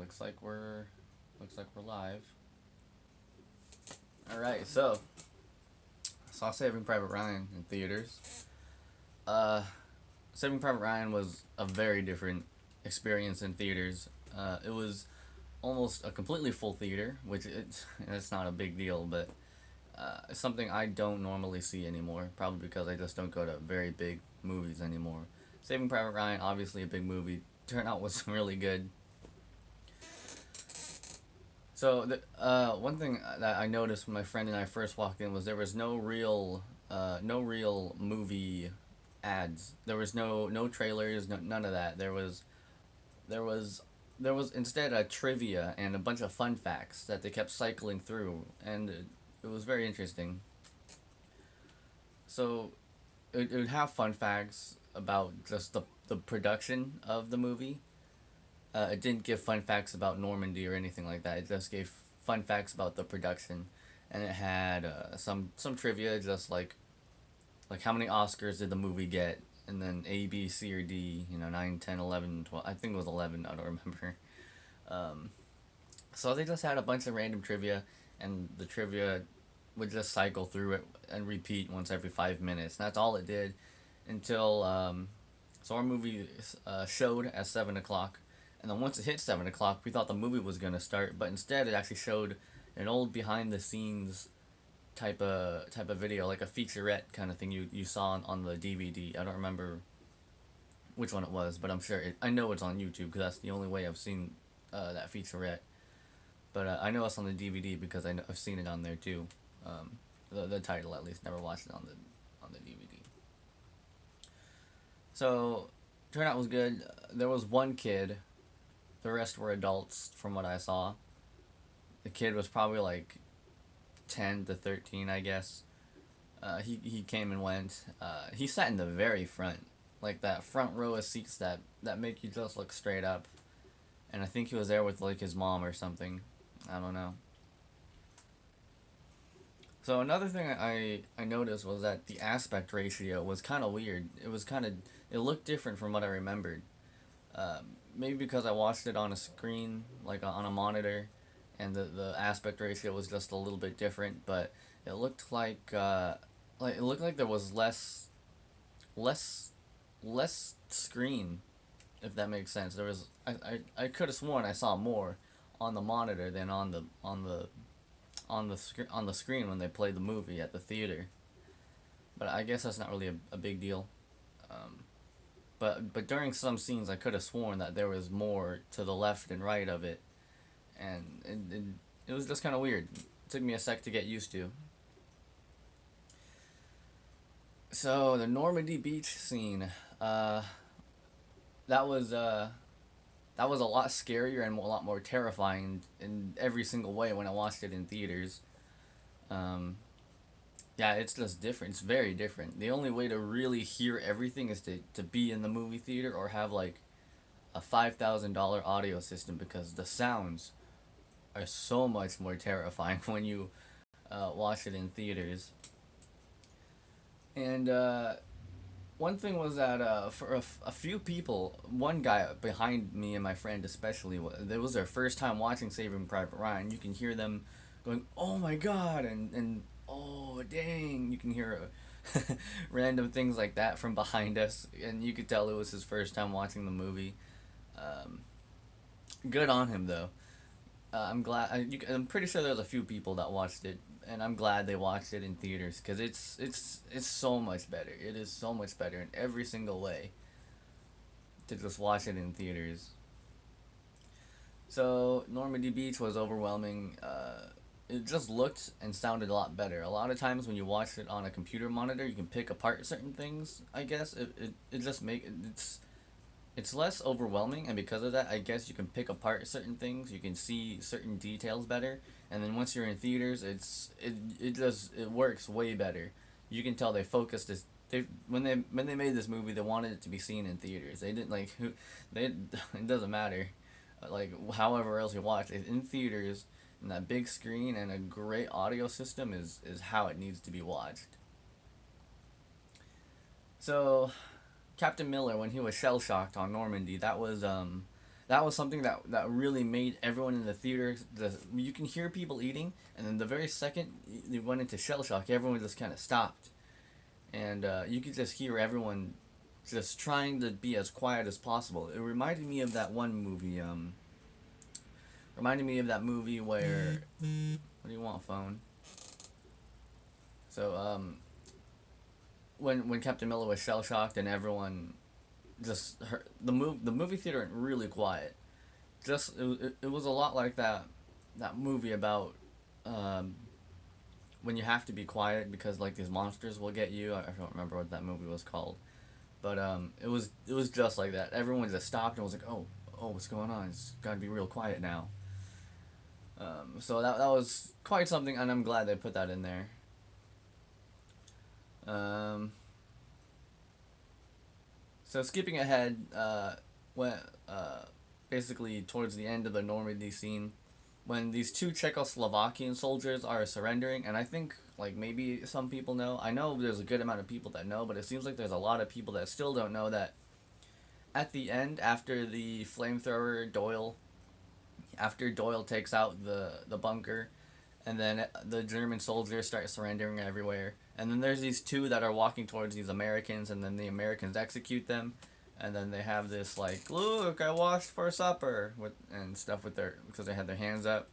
looks like we're live. All right, so saw Saving Private Ryan in theaters. Uh, Saving Private Ryan was a very different experience in theaters. It was almost a completely full theater, which it's not a big deal, but it's something I don't normally see anymore. Probably because I just don't go to very big movies anymore. Saving Private Ryan, obviously a big movie. Turnout was really good. So one thing that I noticed when my friend and I first walked in was there was no real movie ads. There was no trailers, none of that. There was there was instead a trivia and a bunch of fun facts that they kept cycling through, and it was very interesting. So it would have fun facts about just the production of the movie. It didn't give fun facts about Normandy or anything like that. It just gave fun facts about the production, and it had some trivia, just like how many Oscars did the movie get, and then A, B, C, or D. 9, 10, 11, 12. I think it was 11. I don't remember. Um, so they just had a bunch of random trivia, and the trivia would just cycle through it and repeat once every 5 minutes. And that's all it did until so our movie showed at 7 o'clock, and then once it hit 7 o'clock, we thought the movie was gonna start, but instead it actually showed an old behind the scenes type of video, like a featurette kind of thing you saw on the DVD. I don't remember which one it was, but I know it's on YouTube because that's the only way I've seen that featurette. But I know it's on the DVD because I've seen it on there too. The title at least. Never watched it on the DVD. So turnout was good. There was one kid. The rest were adults from what I saw. The kid was probably like 10 to 13, I guess. He came and went. He sat in the very front, like that front row of seats that make you just look straight up. And I think he was there with like his mom or something. I don't know. So another thing I noticed was that the aspect ratio was kind of weird. It looked different from what I remembered. Maybe because I watched it on a screen, like on a monitor, and the aspect ratio was just a little bit different. But it looked like there was less less screen, if that makes sense. I could have sworn I saw more on the monitor than on the screen when they played the movie at the theater. But I guess that's not really a big deal. Um, but during some scenes, I could have sworn that there was more to the left and right of it, and it was just kind of weird. It took me a sec to get used to. So the Normandy beach scene, uh, that was uh, that was a lot scarier and a lot more terrifying in every single way when I watched it in theaters. Um, yeah, it's just different. It's very different. The only way to really hear everything is to be in the movie theater or have like a $5,000 audio system because the sounds are so much more terrifying when you watch it in theaters. And one thing was that for a few people, one guy behind me and my friend especially, it was their first time watching Saving Private Ryan. You can hear them going, "Oh my God," and "Oh dang." You can hear random things like that from behind us, and you could tell it was his first time watching the movie. Um, Good on him though. I'm pretty sure there's a few people that watched it, and I'm glad they watched it in theaters because it's so much better. It is so much better in every single way to just watch it in theaters. So Normandy Beach was overwhelming. It just looked and sounded a lot better. A lot of times when you watch it on a computer monitor, you can pick apart certain things. I guess it just it's less overwhelming, and because of that, I guess you can pick apart certain things. You can see certain details better, and then once you're in theaters, it works way better. You can tell they focused this. They when they made this movie, they wanted it to be seen in theaters. They didn't like who they. It doesn't matter, like however else you watch it in theaters, and that big screen and a great audio system is how it needs to be watched. So Captain Miller, when he was shell shocked on Normandy, that was something that really made everyone in the theater. You can hear people eating, and then the very second they went into shell shock, everyone just kind of stopped, and you could just hear everyone just trying to be as quiet as possible. It reminded me of that one movie. Reminded me of that movie where, what do you want, phone? So when Captain Miller was shell shocked and everyone just heard the movie theater went really quiet. Just it was a lot like that movie about when you have to be quiet because like these monsters will get you. I don't remember what that movie was called, but it was just like that. Everyone just stopped and was like, oh, what's going on? It's got to be real quiet now. So that was quite something, and I'm glad they put that in there. Um, so skipping ahead, when basically towards the end of the Normandy scene, when these two Czechoslovakian soldiers are surrendering, and I think like maybe some people know. I know there's a good amount of people that know, but it seems like there's a lot of people that still don't know that at the end, after the flamethrower after Doyle takes out the bunker, and then the German soldiers start surrendering everywhere. And then there's these two that are walking towards these Americans, and then the Americans execute them, and then they have this like, look, I washed for supper and stuff with their because they had their hands up.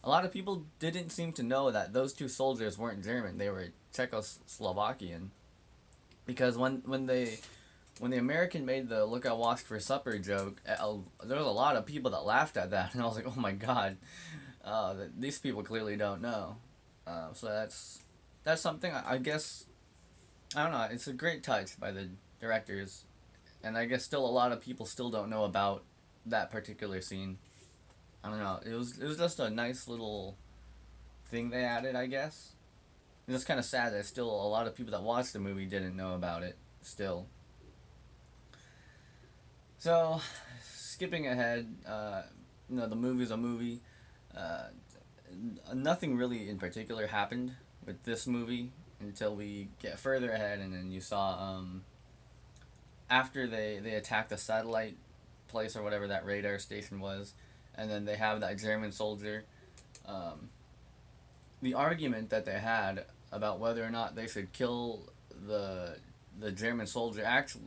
A lot of people didn't seem to know that those two soldiers weren't German; they were Czechoslovakian, because when the American made the "look I washed for supper" joke, there was a lot of people that laughed at that, and I was like, oh my god, these people clearly don't know. So that's something I guess I don't know. It's a great touch by the directors, and I guess still a lot of people still don't know about that particular scene. I don't know. It was just a nice little thing they added, I guess. It's just kind of sad that still a lot of people that watched the movie didn't know about it. Still. So, skipping ahead, the movie's a movie. Uh, Nothing really in particular happened with this movie until we get further ahead, and then you saw after they attacked the satellite place or whatever that radar station was, and then they have that German soldier. The argument that they had about whether or not they should kill the German soldier, actually,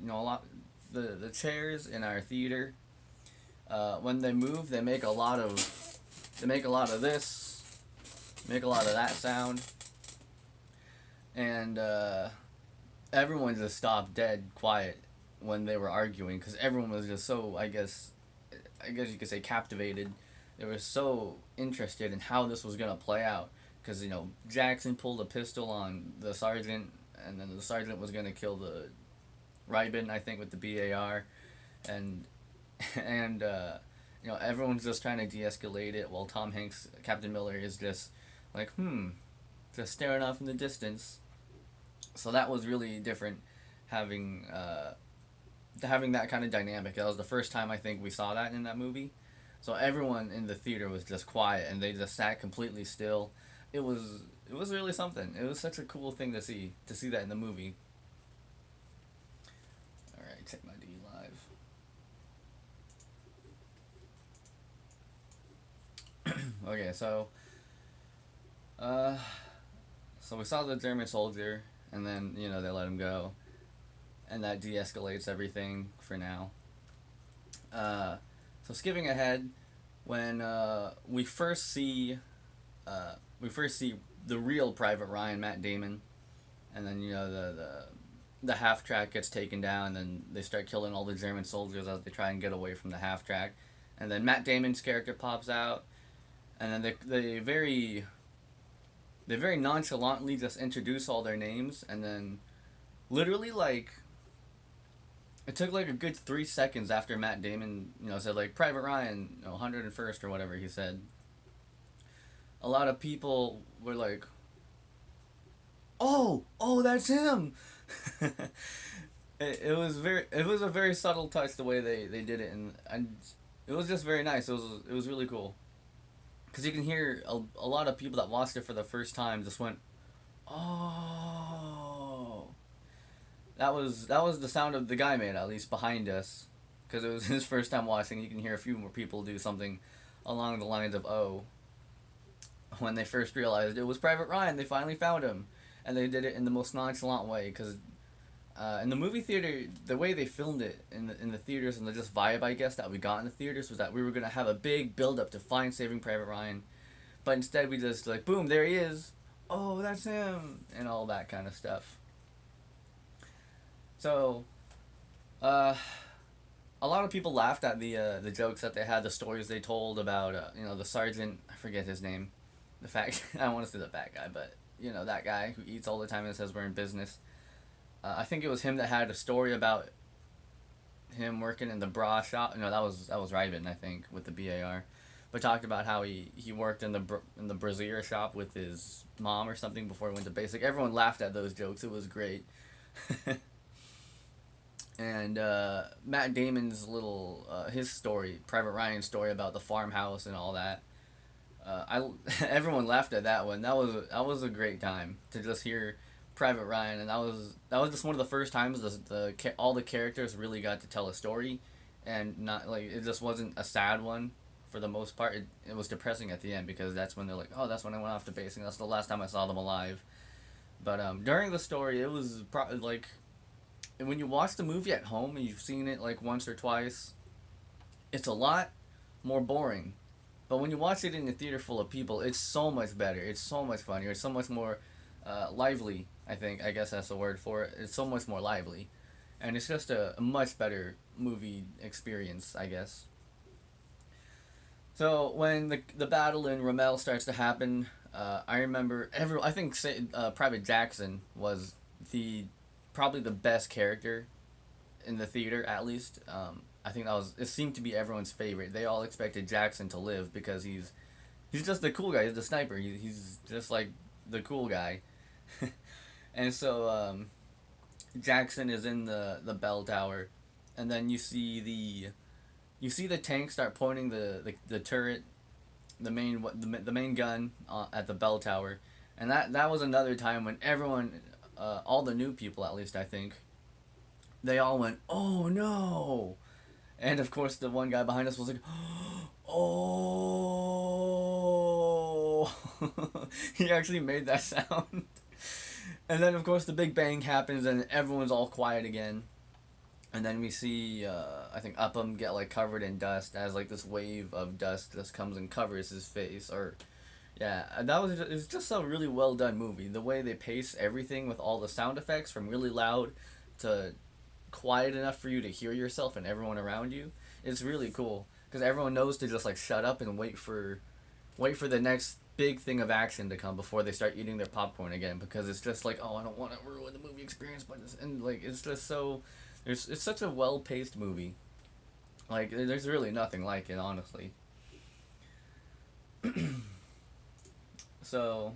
a lot the chairs in our theater, when they move, they make a lot of this, make a lot of that sound, and everyone just stopped dead quiet when they were arguing because everyone was just so I guess you could say captivated. They were so interested in how this was gonna play out because Jackson pulled a pistol on the sergeant, and then the sergeant was gonna kill the Ribin, I think, with the BAR, and and everyone's just trying to de-escalate it while Tom Hanks, Captain Miller, is just like just staring off in the distance. So that was really different, having that kind of dynamic. That was the first time I think we saw that in that movie. So everyone in the theater was just quiet and they just sat completely still. It was really something. It was such a cool thing to see that in the movie. All right, check my DLive. Okay, so we saw the German soldier, and then they let him go, and that de-escalates everything for now. So skipping ahead, when we first see the real Private Ryan, Matt Damon, and then the half track gets taken down, and then they start killing all the German soldiers as they try and get away from the half track, and then Matt Damon's character pops out, and then they very nonchalantly just introduce all their names, and then literally like it took like a good 3 seconds after Matt Damon said like Private Ryan 101st or whatever he said. A lot of people were like, oh, that's him. it was a very subtle touch the way they did it, and it was just very nice. It was really cool. Because you can hear a lot of people that watched it for the first time just went, oh. That was the sound of the guy made, at least behind us. because it was his first time watching. You can hear a few more people do something along the lines of, "Oh," when they first realized it was Private Ryan. They finally found him, and they did it in the most nonchalant way. Because in the movie theater, the way they filmed it in the theaters and the just vibe, I guess, that we got in the theaters was that we were gonna have a big build up to find Saving Private Ryan, but instead we just like, boom, there he is. Oh, that's him, and all that kind of stuff. So, uh, a lot of people laughed at the jokes that they had, the stories they told about the sergeant. I forget his name, the fat. I don't want to say the fat guy, but that guy who eats all the time and says we're in business. I think it was him that had a story about him working in the bra shop. No, that was Ryben, I think, with the BAR, but talked about how he worked in the brassiere shop with his mom or something before he went to basic. Everyone laughed at those jokes. It was great. And Matt Damon's little his story, Private Ryan's story about the farmhouse and all that. Everyone laughed at that one. That was a great time to just hear Private Ryan, and that was just one of the first times all the characters really got to tell a story, and not like it just wasn't a sad one. For the most part, it was depressing at the end because that's when they're like, oh, that's when I went off to basing. That's the last time I saw them alive. But during the story, it was probably like when you watch the movie at home and you've seen it like once or twice, it's a lot more boring. But when you watch it in a theater full of people, it's so much better. It's so much funnier. It's so much more lively. I guess that's the word for it. It's so much more lively, and it's just a much better movie experience, I guess. So when the battle in Rommel starts to happen, I remember I think Private Jackson was the probably the best character in the theater, at least. I think it seemed to be everyone's favorite. They all expected Jackson to live because he's just the cool guy. He's the sniper. He's just like the cool guy. And so Jackson is in the bell tower, and then you see the tank start pointing the turret, the main gun at the bell tower, and that was another time when everyone, all the new people at least I think, they all went, oh no, and of course the one guy behind us was like, oh, he actually made that sound, and then of course the big bang happens and everyone's all quiet again. And then we see, I think Upham get like covered in dust as like this wave of dust just comes and covers his face. Or, yeah, it's just a really well done movie. The way they pace everything with all the sound effects from really loud to quiet enough for you to hear yourself and everyone around you. It's really cool because everyone knows to just like shut up and wait for the next big thing of action to come before they start eating their popcorn again, because it's just like, oh, I don't want to ruin the movie experience, but it's just so. It's such a well-paced movie. Like, there's really nothing like it, honestly. So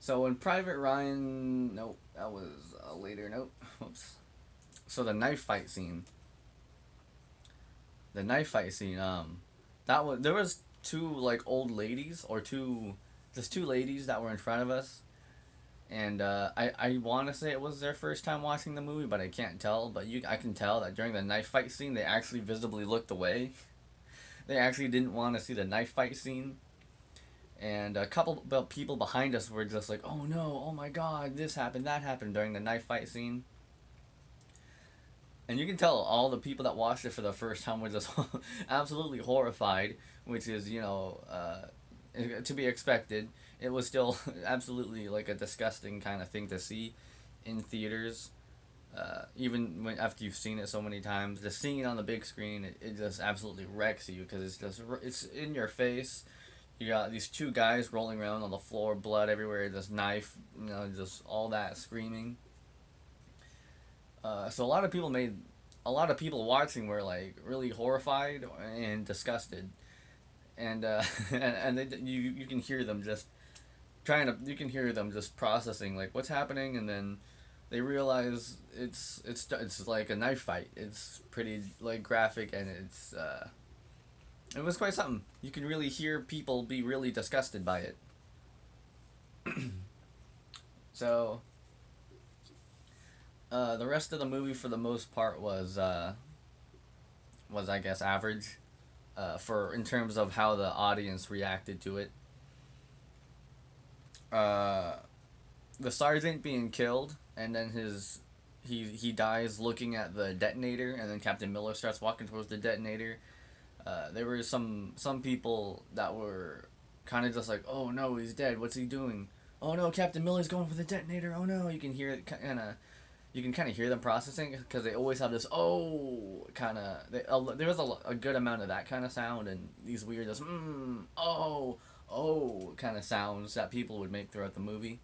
when Private Ryan... Nope, that was a later note. Oops. So the knife fight scene. There was two, like, old ladies, or just two ladies that were in front of us. And I want to say it was their first time watching the movie, but I can't tell. But I can tell that during the knife fight scene, they actually visibly looked away. They actually didn't want to see the knife fight scene. And a couple of people behind us were just like, oh no, oh my god, this happened, that happened during the knife fight scene. And you can tell all the people that watched it for the first time were just absolutely horrified, which is, to be expected. It was still absolutely like a disgusting kind of thing to see in theaters. Even after you've seen it so many times, just seeing it on the big screen, it just absolutely wrecks you because it's in your face. You got these two guys rolling around on the floor, blood everywhere, this knife, just all that screaming. So a lot of people watching were like really horrified and disgusted, and you can hear them just processing like what's happening, and then they realize it's like a knife fight. It's pretty like graphic, and it was quite something. You can really hear people be really disgusted by it. So The rest of the movie, for the most part, was I guess average. For in terms of how the audience reacted to it. Uh, the sergeant being killed, and then he dies looking at the detonator, and then Captain Miller starts walking towards the detonator. There were some people that were kind of just like, oh no, he's dead. What's he doing? Oh no, Captain Miller's going for the detonator. Oh no, you can hear it kind of. You can kind of hear them processing because they always have this oh kind of. There was a good amount of that kind of sound and these weird just oh kind of sounds that people would make throughout the movie.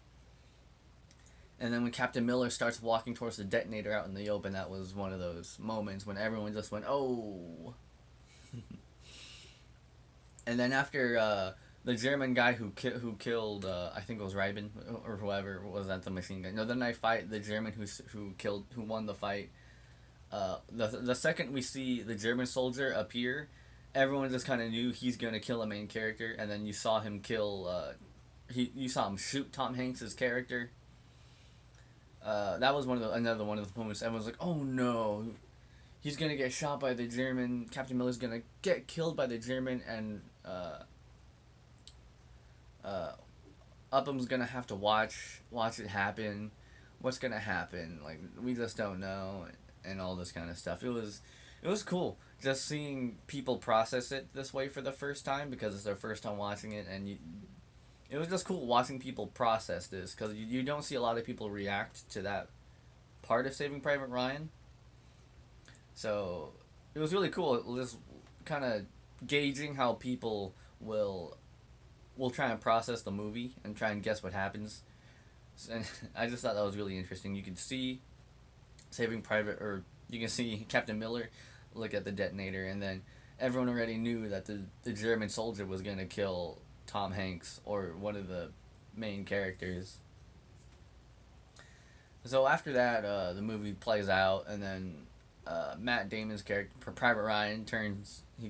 And then when Captain Miller starts walking towards the detonator out in the open, that was one of those moments when everyone just went oh. And then after the German guy who killed I think it was Reiben or whoever was at the machine gun. No, then I fight the German who won the fight. The second we see the German soldier appear, everyone just kind of knew he's gonna kill a main character, and then you saw him kill. You saw him shoot Tom Hanks's character. That was another one of the moments. Everyone's like, "Oh no, he's gonna get shot by the German. Captain Miller's gonna get killed by the German, and Upham's gonna have to watch it happen. What's gonna happen? Like we just don't know, and all this kind of stuff. It was cool just seeing people process it this way for the first time because it's their first time watching it, and it was just cool watching people process this because you don't see a lot of people react to that part of Saving Private Ryan. So it was really cool. It was kind of gauging how people will try and process the movie and try and guess what happens. And I just thought that was really interesting. You could see you can see Captain Miller look at the detonator, and then everyone already knew that the German soldier was gonna kill Tom Hanks or one of the main characters. So after that, the movie plays out, and then Matt Damon's character, Private Ryan,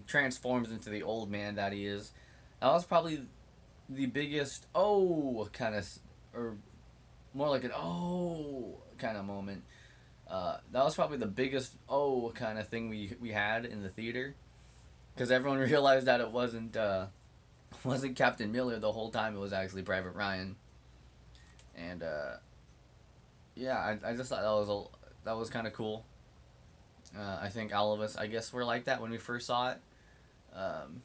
transforms into the old man that he is. That was probably the biggest kind of, or more like an kind of moment. That was probably the biggest kind of thing we had in the theater, because everyone realized that it wasn't Captain Miller the whole time. It was actually Private Ryan, and yeah, I just thought that was kind of cool. I think all of us, I guess, were like that when we first saw it. Um,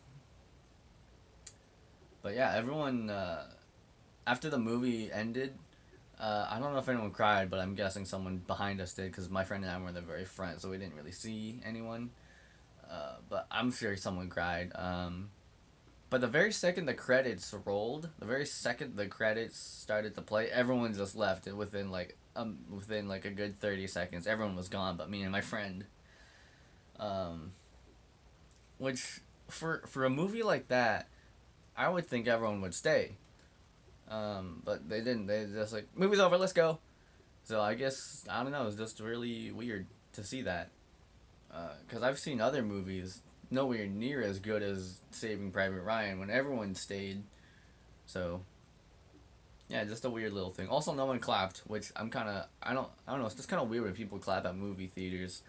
but yeah, everyone after the movie ended, I don't know if anyone cried, but I'm guessing someone behind us did because my friend and I were in the very front, so we didn't really see anyone. But I'm sure someone cried. But the very second the credits rolled, the very second the credits started to play, everyone just left. Within like a good 30 seconds, everyone was gone, but me and my friend. Which for a movie like that, I would think everyone would stay. But they didn't. They just like movie's over, let's go. So I guess I don't know. It's just really weird to see that. Because I've seen other movies nowhere near as good as Saving Private Ryan when everyone stayed. So yeah, just a weird little thing. Also, no one clapped, which I don't know. It's just kind of weird when people clap at movie theaters,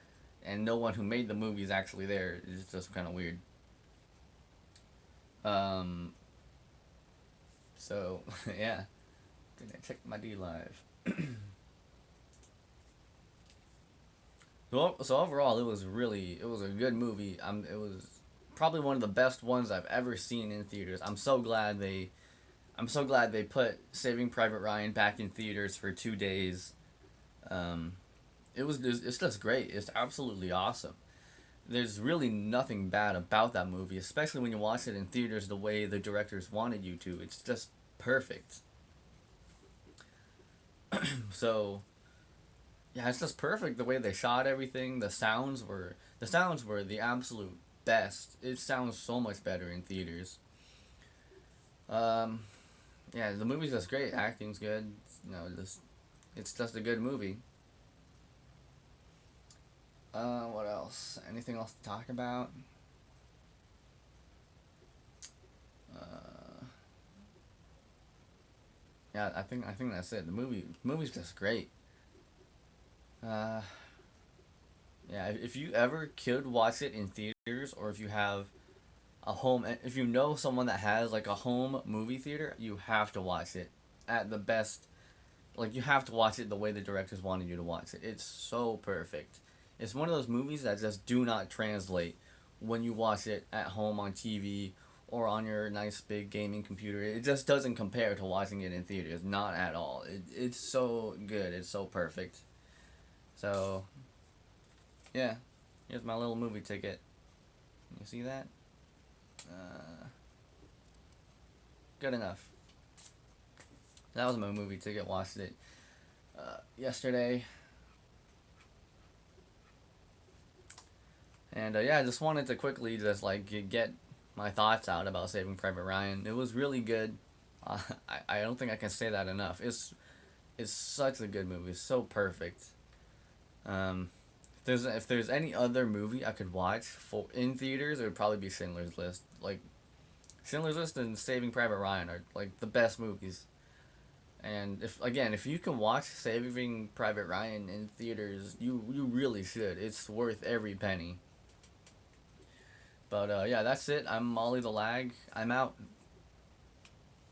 and no one who made the movie is actually there. It's just kind of weird. Um. So yeah, check my DLive. So overall, it was a good movie. It was probably one of the best ones I've ever seen in theaters. I'm so glad they put Saving Private Ryan back in theaters for 2 days. It's just great. It's absolutely awesome. There's really nothing bad about that movie, especially when you watch it in theaters the way the directors wanted you to. It's just perfect. So yeah, it's just perfect the way they shot everything. The sounds were the absolute best. It sounds so much better in theaters. Um, yeah, the movie's just great. Acting's good. It's just a good movie. What else? Anything else to talk about? Uh, yeah, I think that's it. The movie's just great. Uh, yeah, if you ever could watch it in theaters, or if you have a home, if you know someone that has like a home movie theater, you have to watch it at the best. Like, you have to watch it the way the directors wanted you to watch it. It's so perfect. It's one of those movies that just do not translate when you watch it at home on TV or on your nice big gaming computer. It just doesn't compare to watching it in theaters. Not at all. It's so good. It's so perfect. So, yeah. Here's my little movie ticket. You see that? Uh, Good enough. That was my movie ticket. Watched it yesterday. And yeah, I just wanted to quickly just like get my thoughts out about Saving Private Ryan. It was really good. I don't think I can say that enough. It's such a good movie. It's so perfect. Um, if there's any other movie I could watch for in theaters, it would probably be Schindler's List. Like, Schindler's List and Saving Private Ryan are like the best movies. And if you can watch Saving Private Ryan in theaters, you really should. It's worth every penny. But yeah, that's it. I'm Molly the Lag. I'm out.